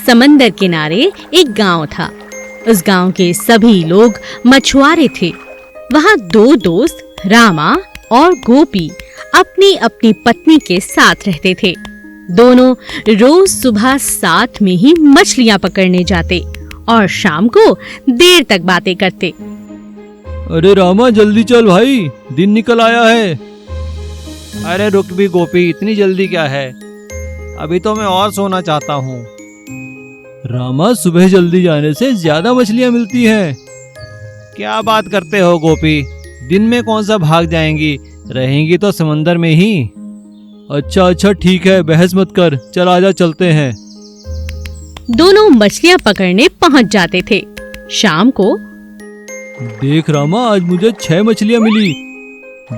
समंदर किनारे एक गांव था। उस गांव के सभी लोग मछुआरे थे। वहां दो दोस्त रामा और गोपी अपनी अपनी पत्नी के साथ रहते थे। दोनों रोज सुबह साथ में ही मछलियां पकड़ने जाते और शाम को देर तक बातें करते। अरे रामा जल्दी चल भाई, दिन निकल आया है। अरे रुक भी गोपी, इतनी जल्दी क्या है? अभी तो मैं और सोना चाहता हूँ। रामा सुबह जल्दी जाने से ज्यादा मछलियाँ मिलती हैं। क्या बात करते हो गोपी, दिन में कौन सा भाग जाएंगी, रहेंगी तो समंदर में ही। अच्छा ठीक है, बहस मत कर, चल आजा चलते हैं। दोनों मछलियां पकड़ने पहुंच जाते थे। शाम को देख रामा, आज मुझे 6 मछलियाँ मिली।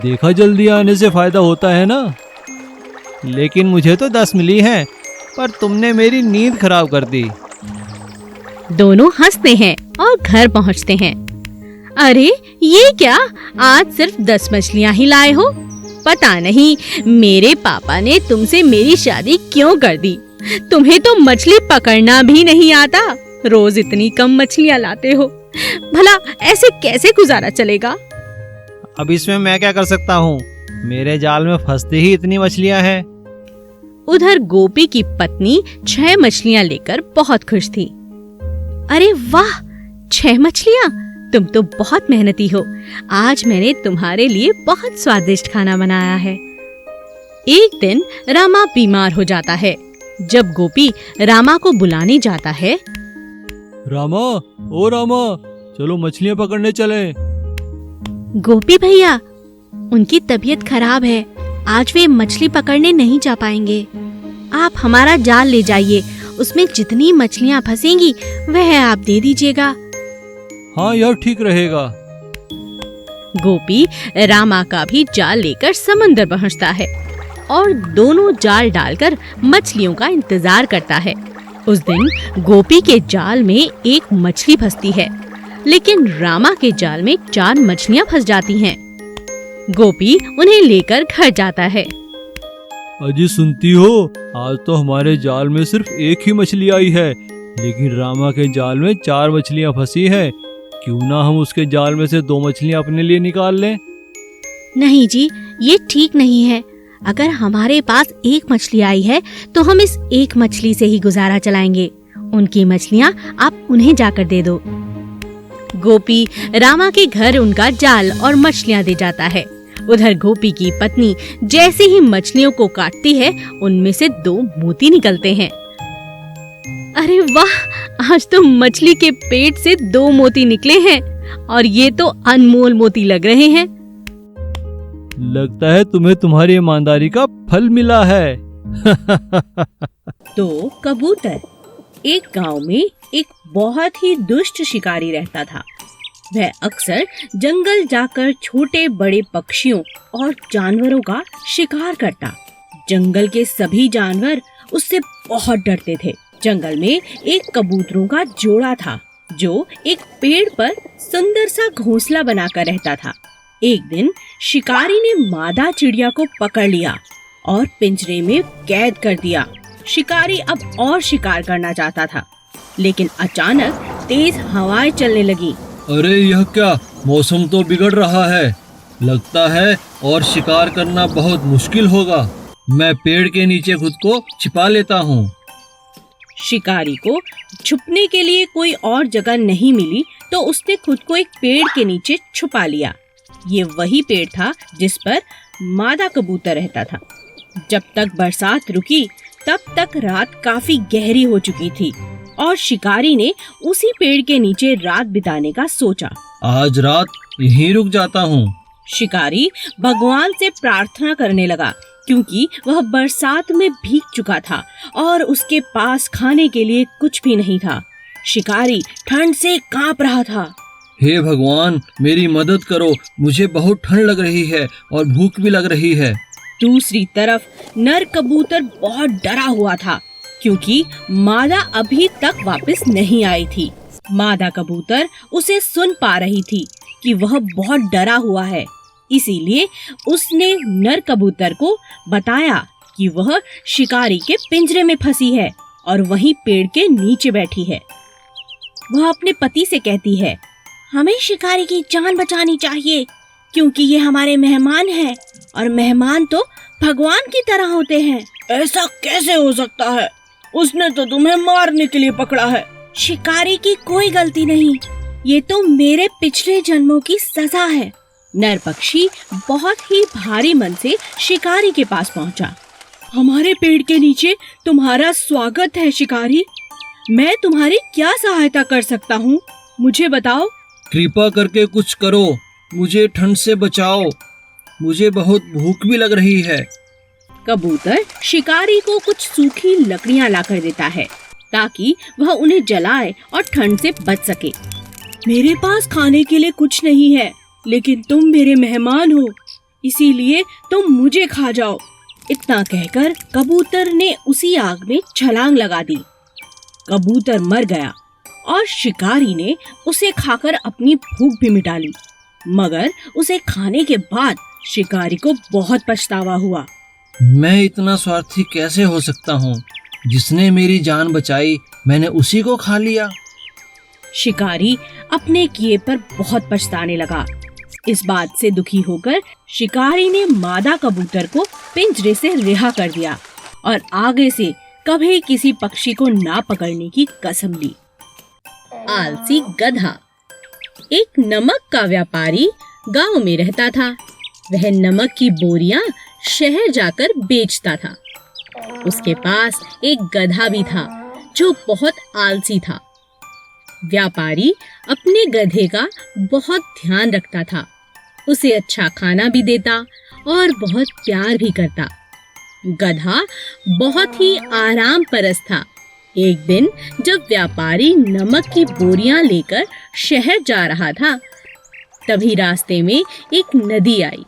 देखा जल्दी आने से फायदा होता है ना। लेकिन मुझे तो 10 मिली हैं, पर तुमने मेरी नींद खराब कर दी। दोनों हंसते हैं और घर पहुंचते हैं। अरे ये क्या, आज सिर्फ 10 मछलियां ही लाए हो? पता नहीं मेरे पापा ने तुमसे मेरी शादी क्यों कर दी। तुम्हें तो मछली पकड़ना भी नहीं आता, रोज इतनी कम मछलियां लाते हो। भला ऐसे कैसे गुजारा चलेगा? अब इसमें मैं क्या कर सकता हूँ, मेरे जाल में फंसती ही इतनी मछलियाँ हैं। उधर गोपी की पत्नी 6 मछलियां लेकर बहुत खुश थी। अरे वाह, 6 मछलियां! तुम तो बहुत मेहनती हो। आज मैंने तुम्हारे लिए बहुत स्वादिष्ट खाना बनाया है। एक दिन रामा बीमार हो जाता है। जब गोपी रामा को बुलाने जाता है, रामा, ओ रामा, चलो मछलियाँ पकड़ने चले। गोपी भैया, उनकी तबीयत खराब है, आज वे मछली पकड़ने नहीं जा पाएंगे। आप हमारा जाल ले जाइए, उसमें जितनी मछलियाँ फंसेंगी वह आप दे दीजिएगा। हाँ यार, ठीक रहेगा। गोपी रामा का भी जाल लेकर समंदर पहुंचता है और दोनों जाल डालकर मछलियों का इंतजार करता है। उस दिन गोपी के जाल में एक मछली फंसती है, लेकिन रामा के जाल में 4 मछलियां फंस जाती हैं। गोपी उन्हें लेकर घर जाता है। अजी सुनती हो, आज तो हमारे जाल में सिर्फ एक ही मछली आई है, लेकिन रामा के जाल में 4 मछलियां फंसी हैं। क्यों ना हम उसके जाल में से 2 मछलियां अपने लिए निकाल लें? नहीं जी, ये ठीक नहीं है। अगर हमारे पास एक मछली आई है तो हम इस एक मछली से ही गुजारा चलाएंगे। उनकी मछलियां आप उन्हें जाकर दे दो। गोपी रामा के घर उनका जाल और मछलियां दे जाता है। उधर गोपी की पत्नी जैसे ही मछलियों को काटती है, उनमें से 2 मोती निकलते हैं। अरे वाह, आज तो मछली के पेट से 2 मोती निकले हैं और ये तो अनमोल मोती लग रहे हैं। लगता है तुम्हें तुम्हारी ईमानदारी का फल मिला है। तो कबूतर। एक गांव में एक बहुत ही दुष्ट शिकारी रहता था। वह अक्सर जंगल जाकर छोटे बड़े पक्षियों और जानवरों का शिकार करता। जंगल के सभी जानवर उससे बहुत डरते थे। जंगल में एक कबूतरों का जोड़ा था जो एक पेड़ पर सुंदर सा घोंसला बनाकर रहता था। एक दिन शिकारी ने मादा चिड़िया को पकड़ लिया और पिंजरे में कैद कर दिया। शिकारी अब और शिकार करना चाहता था, लेकिन अचानक तेज हवाएं चलने लगी। अरे यह क्या, मौसम तो बिगड़ रहा है। लगता है और शिकार करना बहुत मुश्किल होगा। मैं पेड़ के नीचे खुद को छिपा लेता हूँ। शिकारी को छुपने के लिए कोई और जगह नहीं मिली तो उसने खुद को एक पेड़ के नीचे छुपा लिया। ये वही पेड़ था जिस पर मादा कबूतर रहता था। जब तक बरसात रुकी तब तक रात काफी गहरी हो चुकी थी और शिकारी ने उसी पेड़ के नीचे रात बिताने का सोचा। आज रात यहीं रुक जाता हूँ। शिकारी भगवान से प्रार्थना करने लगा, क्योंकि वह बरसात में भीग चुका था और उसके पास खाने के लिए कुछ भी नहीं था। शिकारी ठंड से कांप रहा था। हे भगवान, मेरी मदद करो, मुझे बहुत ठंड लग रही है और भूख भी लग रही है। दूसरी तरफ नर कबूतर बहुत डरा हुआ था, क्योंकि मादा अभी तक वापस नहीं आई थी। मादा कबूतर उसे सुन पा रही थी कि वह बहुत डरा हुआ है, इसीलिए उसने नर कबूतर को बताया कि वह शिकारी के पिंजरे में फंसी है और वहीं पेड़ के नीचे बैठी है। वह अपने पति से कहती है, हमें शिकारी की जान बचानी चाहिए क्योंकि ये हमारे मेहमान हैं और मेहमान तो भगवान की तरह होते हैं। ऐसा कैसे हो सकता है? उसने तो तुम्हें मारने के लिए पकड़ा है। शिकारी की कोई गलती नहीं, ये तो मेरे पिछले जन्मों की सजा है। नर पक्षी बहुत ही भारी मन से शिकारी के पास पहुंचा। हमारे पेड़ के नीचे तुम्हारा स्वागत है शिकारी। मैं तुम्हारी क्या सहायता कर सकता हूँ, मुझे बताओ। कृपा करके कुछ करो, मुझे ठंड से बचाओ, मुझे बहुत भूख भी लग रही है। कबूतर शिकारी को कुछ सूखी लकड़ियां लाकर देता है ताकि वह उन्हें जलाए और ठंड से बच सके। मेरे पास खाने के लिए कुछ नहीं है, लेकिन तुम मेरे मेहमान हो, इसीलिए तुम मुझे खा जाओ। इतना कहकर कबूतर ने उसी आग में छलांग लगा दी। कबूतर मर गया और शिकारी ने उसे खाकर अपनी भूख भी मिटा ली। मगर उसे खाने के बाद शिकारी को बहुत पछतावा हुआ। मैं इतना स्वार्थी कैसे हो सकता हूँ? जिसने मेरी जान बचाई मैंने उसी को खा लिया। शिकारी अपने किए पर बहुत पछताने लगा। इस बात से दुखी होकर शिकारी ने मादा कबूतर को पिंजरे से रिहा कर दिया और आगे से कभी किसी पक्षी को ना पकड़ने की कसम ली। आलसी गधा। एक नमक का व्यापारी गांव में रहता था। वह नमक की बोरियां शहर जाकर बेचता था। उसके पास एक गधा भी था जो बहुत आलसी था। व्यापारी अपने गधे का बहुत ध्यान रखता था, उसे अच्छा खाना भी देता और बहुत प्यार भी करता। गधा बहुत ही आराम परस्त था। एक दिन जब व्यापारी नमक की बोरियां लेकर शहर जा रहा था, तभी रास्ते में एक नदी आई।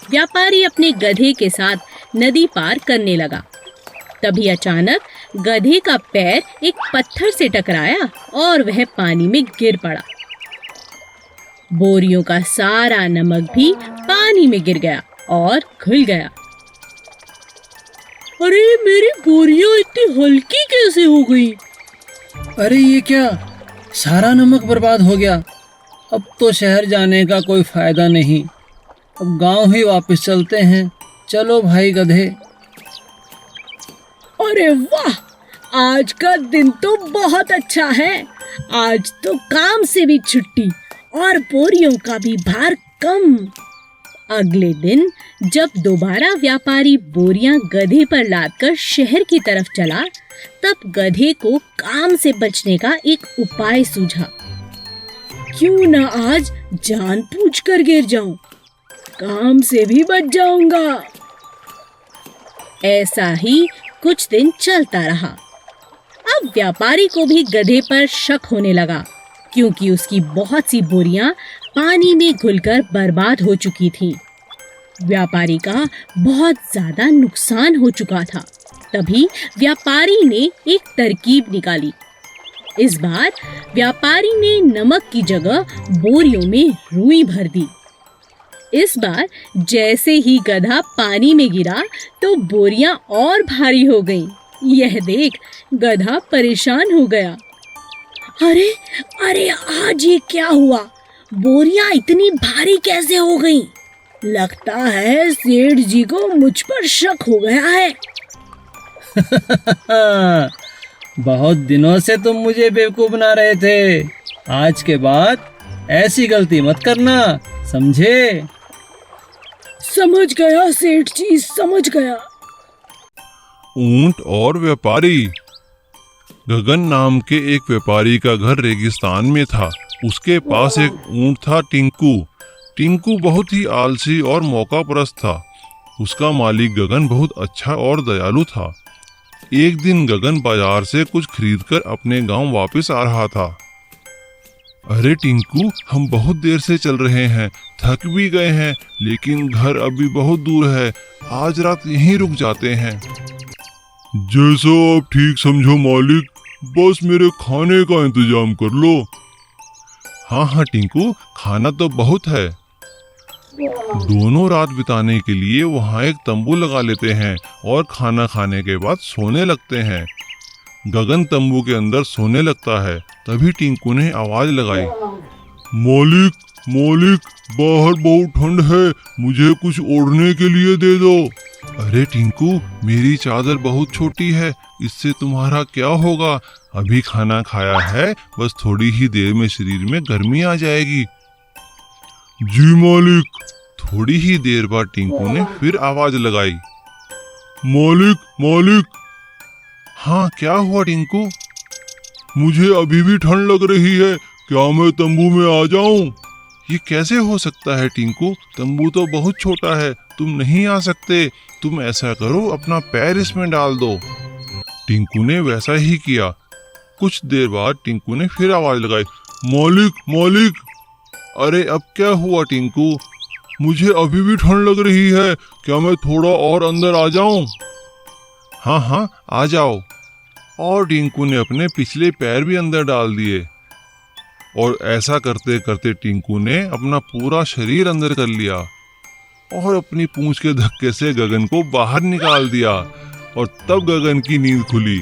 व्यापारी अपने गधे के साथ नदी पार करने लगा। तभी अचानक गधे का पैर एक पत्थर से टकराया और वह पानी में गिर पड़ा। बोरियों का सारा नमक भी पानी में गिर गया और घुल गया। अरे मेरी बोरियां इतनी हल्की कैसे हो गई? अरे ये क्या, सारा नमक बर्बाद हो गया। अब तो शहर जाने का कोई फायदा नहीं, अब गांव ही वापस चलते हैं। चलो भाई गधे। अरे वाह, आज का दिन तो बहुत अच्छा है। आज तो काम से भी छुट्टी और बोरियों का भी भार कम। अगले दिन जब दोबारा व्यापारी बोरियां गधे पर लादकर शहर की तरफ चला, तब गधे को काम से बचने का एक उपाय सूझा। क्यों ना आज जानबूझकर गिर जाऊं, काम से भी बच जाऊंगा। ऐसा ही कुछ दिन चलता रहा। अब व्यापारी को भी गधे पर शक होने लगा, क्योंकि उसकी बहुत सी बोरियां पानी में घुलकर बर्बाद हो चुकी थीं। व्यापारी का बहुत ज्यादा नुकसान हो चुका था। तभी व्यापारी ने एक तरकीब निकाली। इस बार व्यापारी ने नमक की जगह बोरियों में रुई भर दी। इस बार जैसे ही गधा पानी में गिरा तो बोरियां और भारी हो गईं। यह देख गधा परेशान हो गया। अरे अरे, आज ये क्या हुआ? बोरियां इतनी भारी कैसे हो गईं? लगता है सेठ जी को मुझ पर शक हो गया है। बहुत दिनों से तुम मुझे बेवकूफ बना रहे थे। आज के बाद ऐसी गलती मत करना, समझे? समझ गया सेठ जी, समझ गया। ऊंट और व्यापारी। गगन नाम के एक व्यापारी का घर रेगिस्तान में था। उसके पास एक ऊंट था टिंकू। टिंकू बहुत ही आलसी और मौकापरस्त था। उसका मालिक गगन बहुत अच्छा और दयालु था। एक दिन गगन बाजार से कुछ खरीदकर अपने गांव वापस आ रहा था। अरे टिंकू, हम बहुत देर से चल रहे हैं, थक भी गए हैं, लेकिन घर अभी बहुत दूर है। आज रात यहीं रुक जाते हैं। जैसा आप ठीक समझो मालिक, बस मेरे खाने का इंतजाम कर लो। हाँ हाँ टिंकू, खाना तो बहुत है। दोनों रात बिताने के लिए वहाँ एक तंबू लगा लेते हैं और खाना खाने के बाद सोने लगते हैं। गगन तंबू के अंदर सोने लगता है। तभी टिंकू ने आवाज लगाई, मालिक मालिक, बाहर बहुत ठंड है, मुझे कुछ ओढ़ने के लिए दे दो। अरे टिंकू, मेरी चादर बहुत छोटी है, इससे तुम्हारा क्या होगा? अभी खाना खाया है, बस थोड़ी ही देर में शरीर में गर्मी आ जाएगी। जी मालिक। थोड़ी ही देर बाद टिंकू ने फिर आवाज लगाई, मालिक मालिक, हाँ क्या हुआ टिंकू? मुझे अभी भी ठंड लग रही है, क्या मैं तंबू में आ जाऊं? ये कैसे हो सकता है टिंकू? तंबू तो बहुत छोटा है, तुम नहीं आ सकते। तुम ऐसा करो, अपना पैर इसमें डाल दो। टिंकू ने वैसा ही किया। कुछ देर बाद टिंकू ने फिर आवाज लगाई, मालिक मालिक, अरे अब क्या हुआ टिंकू? मुझे अभी भी ठंड लग रही है, क्या मैं थोड़ा और अंदर आ जाऊं? हाँ हाँ आ जाओ। और टिंकू ने अपने पिछले पैर भी अंदर डाल दिए और ऐसा करते करते टिंकू ने अपना पूरा शरीर अंदर कर लिया और अपनी पूंछ के धक्के से गगन को बाहर निकाल दिया। और तब गगन की नींद खुली।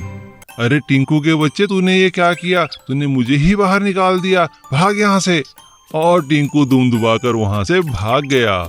अरे टिंकू के बच्चे, तूने ये क्या किया? तूने मुझे ही बाहर निकाल दिया, भाग यहाँ से। और टिंकू दुम दुबाकर वहां से भाग गया।